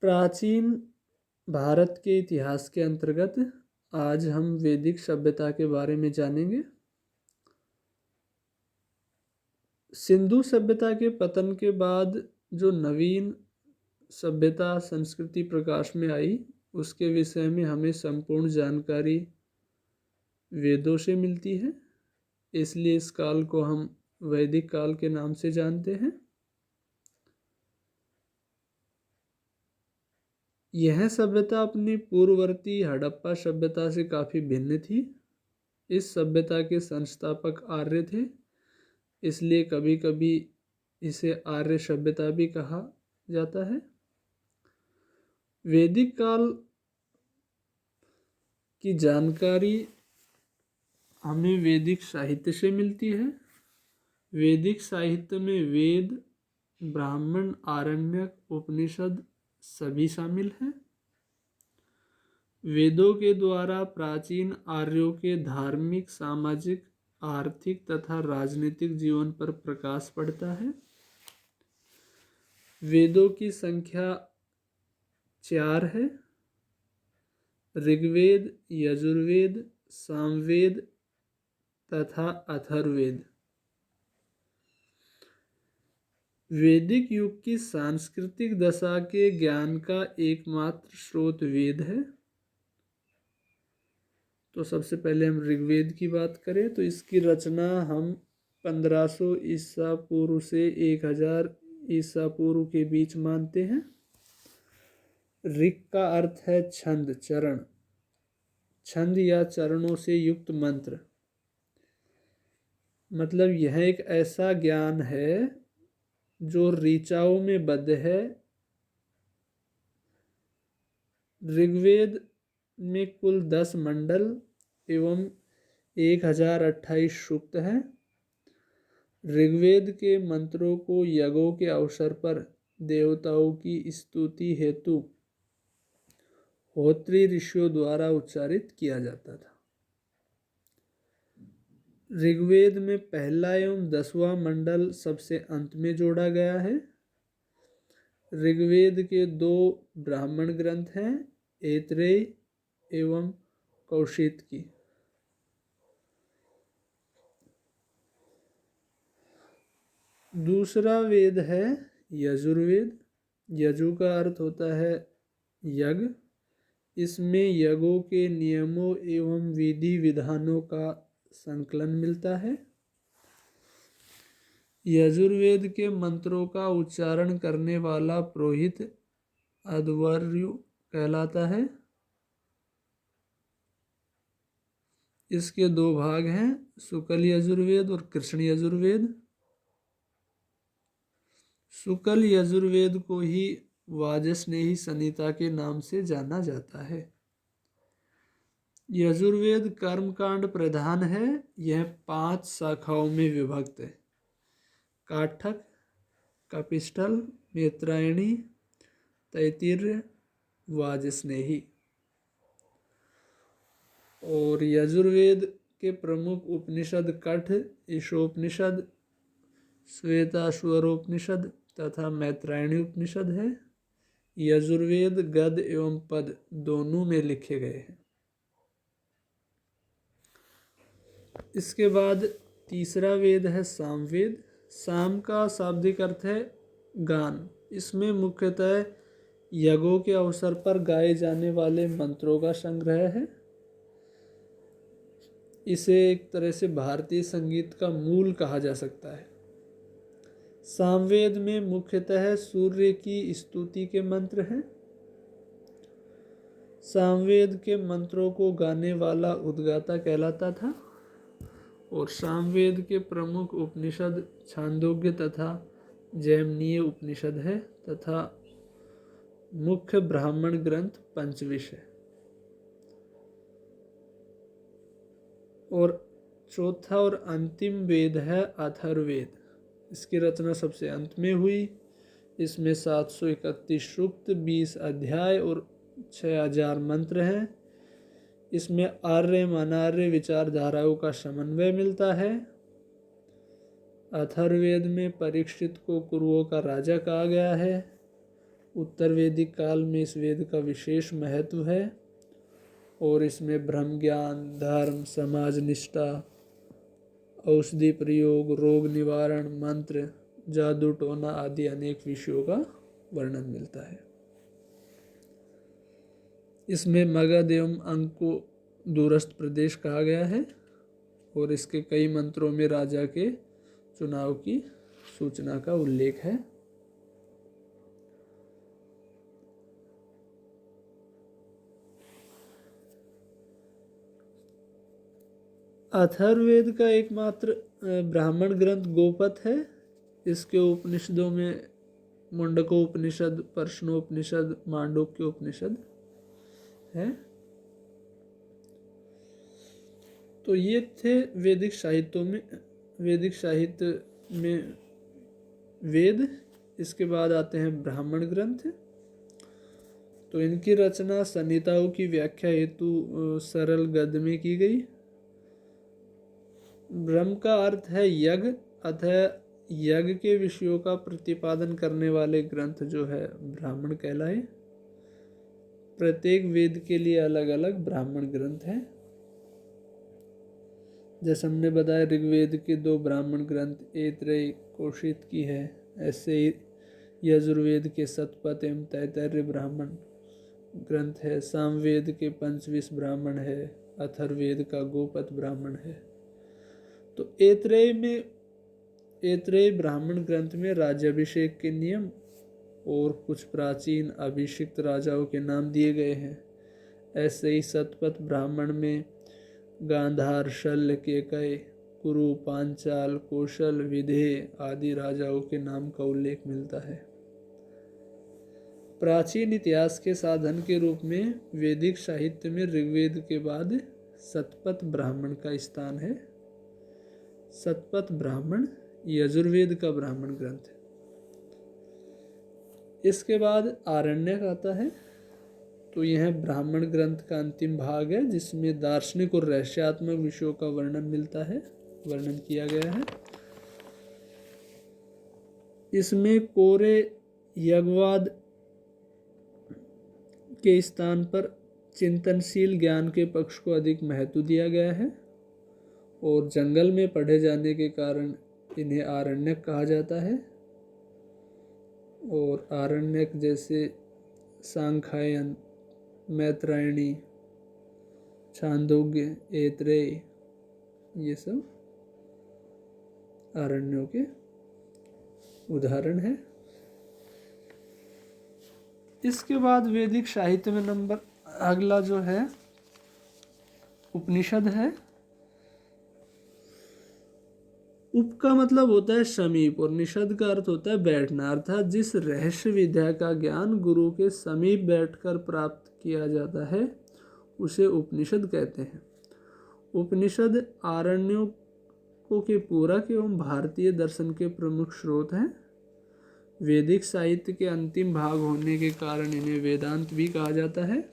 प्राचीन भारत के इतिहास के अंतर्गत आज हम वैदिक सभ्यता के बारे में जानेंगे। सिंधु सभ्यता के पतन के बाद जो नवीन सभ्यता संस्कृति प्रकाश में आई, उसके विषय में हमें संपूर्ण जानकारी वेदों से मिलती है। इसलिए इस काल को हम वैदिक काल के नाम से जानते हैं। यह सभ्यता अपनी पूर्ववर्ती हड़प्पा सभ्यता से काफ़ी भिन्न थी। इस सभ्यता के संस्थापक आर्य थे, इसलिए कभी कभी इसे आर्य सभ्यता भी कहा जाता है। वैदिक काल की जानकारी हमें वैदिक साहित्य से मिलती है। वैदिक साहित्य में वेद, ब्राह्मण, आरण्यक, उपनिषद सभी शामिल हैं। वेदों के द्वारा प्राचीन आर्यों के धार्मिक, सामाजिक, आर्थिक तथा राजनीतिक जीवन पर प्रकाश पड़ता है। वेदों की संख्या 4 है: ऋग्वेद, यजुर्वेद, सामवेद तथा अथर्ववेद। वैदिक युग की सांस्कृतिक दशा के ज्ञान का एकमात्र स्रोत वेद है। तो सबसे पहले हम ऋग्वेद की बात करें तो इसकी रचना हम 1500 ईसा पूर्व से 1000 ईसा पूर्व के बीच मानते हैं। ऋग का अर्थ है छंद, चरण, छंद या चरणों से युक्त मंत्र। मतलब यह एक ऐसा ज्ञान है जो ऋचाओं में बद्ध है। ऋग्वेद में कुल 10 मंडल एवं 1028 सूक्त हैं। ऋग्वेद के मंत्रों को यज्ञों के अवसर पर देवताओं की स्तुति हेतु होत्री ऋषियों द्वारा उच्चारित किया जाता था। ऋग्वेद में पहला एवं 10वां मंडल सबसे अंत में जोड़ा गया है। ऋग्वेद के 2 ब्राह्मण ग्रंथ हैं, ऐतरेय एवं कौशितकी। दूसरा वेद है यजुर्वेद। यजु का अर्थ होता है यज्ञ। इसमें यज्ञों के नियमों एवं विधि विधानों का संकलन मिलता है। यजुर्वेद के मंत्रों का उच्चारण करने वाला पुरोहित अध्वर्यु कहलाता है। इसके 2 भाग हैं, शुक्ल यजुर्वेद और कृष्ण यजुर्वेद। शुक्ल यजुर्वेद को ही वाजस्नेही संहिता के नाम से जाना जाता है। यजुर्वेद कर्मकांड प्रधान है। यह 5 शाखाओं में विभक्त है: काठक, कपिस्थल, मैत्रायणी, तैत्तिरीय, वाजस्नेही। और यजुर्वेद के प्रमुख उपनिषद कठ, ईशोपनिषद, श्वेताश्वरोपनिषद तथा मैत्रायणी उपनिषद है। यजुर्वेद गद्य एवं पद दोनों में लिखे गए हैं। इसके बाद तीसरा वेद है सामवेद। साम का शाब्दिक अर्थ है गान। इसमें मुख्यतः यज्ञों के अवसर पर गाए जाने वाले मंत्रों का संग्रह है। इसे एक तरह से भारतीय संगीत का मूल कहा जा सकता है। सामवेद में मुख्यतः सूर्य की स्तुति के मंत्र हैं। सामवेद के मंत्रों को गाने वाला उद्गाता कहलाता था। और सामवेद के प्रमुख उपनिषद छांदोग्य तथा जैमिनीय उपनिषद है तथा मुख्य ब्राह्मण ग्रंथ पंचविश है। और चौथा और अंतिम वेद है अथर्ववेद। इसकी रचना सबसे अंत में हुई। इसमें 731 सूक्त, 20 अध्याय और 6000 मंत्र हैं। इसमें आर्य अनार्य विचारधाराओं का समन्वय मिलता है। अथर्ववेद में परीक्षित को कुरुओं का राजा कहा गया है। उत्तर वैदिक काल में इस वेद का विशेष महत्व है और इसमें ब्रह्म ज्ञान, धर्म, समाज निष्ठा, औषधि प्रयोग, रोग निवारण, मंत्र, जादू टोना आदि अनेक विषयों का वर्णन मिलता है। इसमें मगध एवं अंक को दूरस्थ प्रदेश कहा गया है और इसके कई मंत्रों में राजा के चुनाव की सूचना का उल्लेख है। अथर्ववेद का एकमात्र ब्राह्मण ग्रंथ गोपथ है। इसके उपनिषदों में मुंडकोपनिषद, प्रश्नोपनिषद, मांडुक्य उपनिषद है। तो ये थे वैदिक साहित्य में वेद। इसके बाद आते हैं ब्राह्मण ग्रंथ। तो इनकी रचना संहिताओं की व्याख्या हेतु सरल गद्य में की गई। ब्रह्म का अर्थ है यज्ञ, अतः यज्ञ के विषयों का प्रतिपादन करने वाले ग्रंथ जो है ब्राह्मण कहलाए। प्रत्येक वेद के लिए अलग अलग ब्राह्मण ग्रंथ हैं। जैसे हमने बताया ऋग्वेद के 2 ब्राह्मण ग्रंथ ऐतरेय, कौशिक की है। ऐसे ही यजुर्वेद के शतपथ एवं तैत्तिरीय ब्राह्मण ग्रंथ है। सामवेद के पंचविंश ब्राह्मण है। अथर्ववेद का गोपथ ब्राह्मण है। तो ऐतरेय ब्राह्मण ग्रंथ में राज्याभिषेक के नियम और कुछ प्राचीन अभिषिक्त राजाओं के नाम दिए गए हैं। ऐसे ही शतपथ ब्राह्मण में गांधार, शल्य, केकय, कुरु, पांचाल, कौशल, विदेह आदि राजाओं के नाम का उल्लेख मिलता है। प्राचीन इतिहास के साधन के रूप में वैदिक साहित्य में ऋग्वेद के बाद शतपथ ब्राह्मण का स्थान है। शतपथ ब्राह्मण यजुर्वेद का ब्राह्मण ग्रंथ है। इसके बाद आरण्यक आता है। तो यह ब्राह्मण ग्रंथ का अंतिम भाग है जिसमें दार्शनिक और रहस्यात्मक विषयों का वर्णन किया गया है। इसमें कोरे यज्ञवाद के स्थान पर चिंतनशील ज्ञान के पक्ष को अधिक महत्व दिया गया है और जंगल में पढ़े जाने के कारण इन्हें आरण्यक कहा जाता है। और आरण्यक जैसे सांख्यायन, मैत्रायणी, छांदोग्य, ऐतरेय ये सब आरण्यों के उदाहरण हैं। इसके बाद वैदिक साहित्य में अगला जो है उपनिषद है। उप का मतलब होता है समीप और निषद का अर्थ होता है बैठना, अर्थात जिस रहस्य विद्या का ज्ञान गुरु के समीप बैठकर प्राप्त किया जाता है उसे उपनिषद कहते हैं। उपनिषद आरण्यों के पूरक एवं भारतीय दर्शन के प्रमुख स्रोत हैं। वैदिक साहित्य के अंतिम भाग होने के कारण इन्हें वेदांत भी कहा जाता है।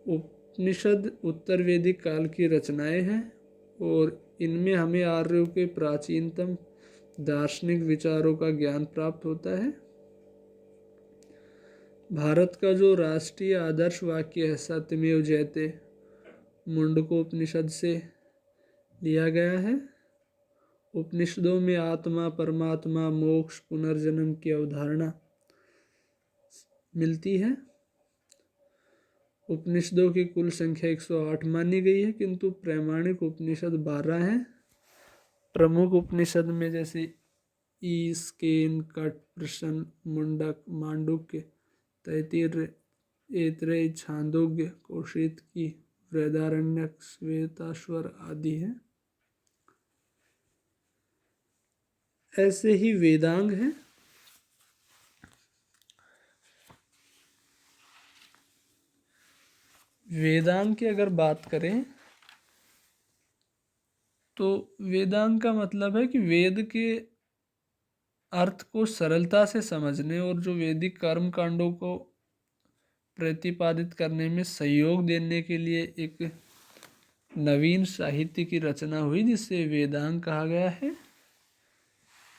उपनिषद उत्तर वैदिक काल की रचनाएं हैं और इनमें हमें आर्यों के प्राचीनतम दार्शनिक विचारों का ज्ञान प्राप्त होता है। भारत का जो राष्ट्रीय आदर्श वाक्य है सत्यमेव जयते, मुंडकोपनिषद से लिया गया है। उपनिषदों में आत्मा, परमात्मा, मोक्ष, पुनर्जन्म की अवधारणा मिलती है। उपनिषदों की कुल संख्या 108 मानी गई है, किंतु प्रमाणिक उपनिषद 12 हैं। प्रमुख उपनिषद में जैसे ईश, केन, कट, प्रश्न, मुंडक, मांडुक्य, तैत्तिरीय, ऐतरेय, छांदोग्य, कौशिकी, बृहदारण्यक, श्वेताश्वर आदि हैं। ऐसे ही वेदांग हैं। वेदांग की अगर बात करें तो वेदांग का मतलब है कि वेद के अर्थ को सरलता से समझने और जो वैदिक कर्म कांडों को प्रतिपादित करने में सहयोग देने के लिए एक नवीन साहित्य की रचना हुई जिसे वेदांग कहा गया है।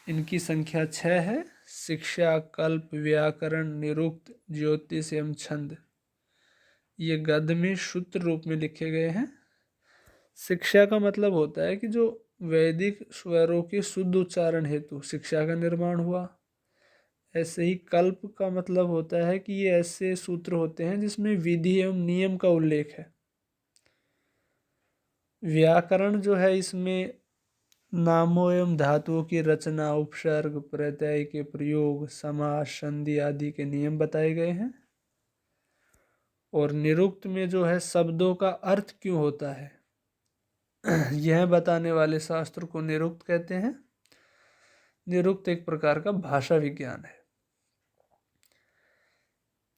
इनकी संख्या 6 है। शिक्षा, कल्प, व्याकरण, निरुक्त, ज्योतिष एवं छंद ये गद्य में सूत्र रूप में लिखे गए हैं। शिक्षा का मतलब होता है कि जो वैदिक स्वरों के शुद्ध उच्चारण हेतु शिक्षा का निर्माण हुआ। ऐसे ही कल्प का मतलब होता है कि ये ऐसे सूत्र होते हैं जिसमें विधि एवं नियम का उल्लेख है। व्याकरण जो है इसमें नामों एवं धातुओं की रचना, उपसर्ग, प्रत्यय के प्रयोग, समास, संधि आदि के नियम बताए गए हैं। और निरुक्त में जो है शब्दों का अर्थ क्यों होता है यह बताने वाले शास्त्र को निरुक्त कहते हैं। निरुक्त एक प्रकार का भाषा विज्ञान है।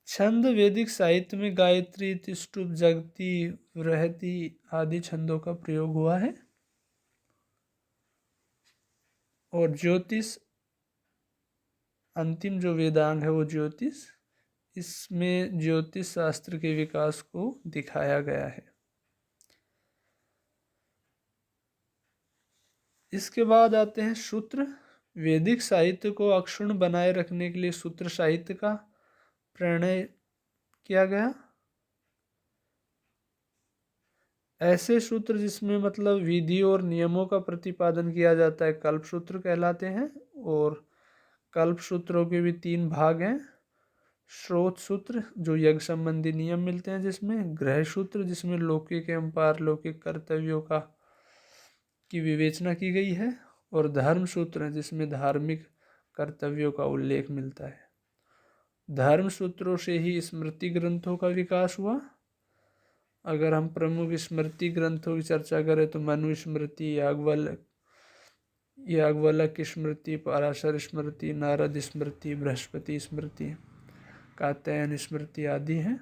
छंद वैदिक साहित्य में गायत्री, तिष्टुप, जगती, बृहति आदि छंदों का प्रयोग हुआ है। और ज्योतिष, अंतिम जो वेदांग है वो ज्योतिष, इसमें ज्योतिष शास्त्र के विकास को दिखाया गया है। इसके बाद आते हैं सूत्र। वैदिक साहित्य को अक्षुण्ण बनाए रखने के लिए सूत्र साहित्य का प्रणय किया गया। ऐसे सूत्र जिसमें मतलब विधि और नियमों का प्रतिपादन किया जाता है कल्प सूत्र कहलाते हैं। और कल्प सूत्रों के भी 3 भाग हैं। स्रोत सूत्र जो यज्ञ संबंधी नियम मिलते हैं जिसमें, गृह सूत्र जिसमें लौकिक एवं पारलौकिक कर्तव्यों की विवेचना की गई है, और धर्म सूत्र जिसमें धार्मिक कर्तव्यों का उल्लेख मिलता है। धर्म सूत्रों से ही स्मृति ग्रंथों का विकास हुआ। अगर हम प्रमुख स्मृति ग्रंथों की चर्चा करें तो मनुस्मृति, याज्ञवल्क्य स्मृति, पराशर स्मृति, नारद स्मृति, बृहस्पति स्मृति, कात्यायन स्मृति आदि हैं।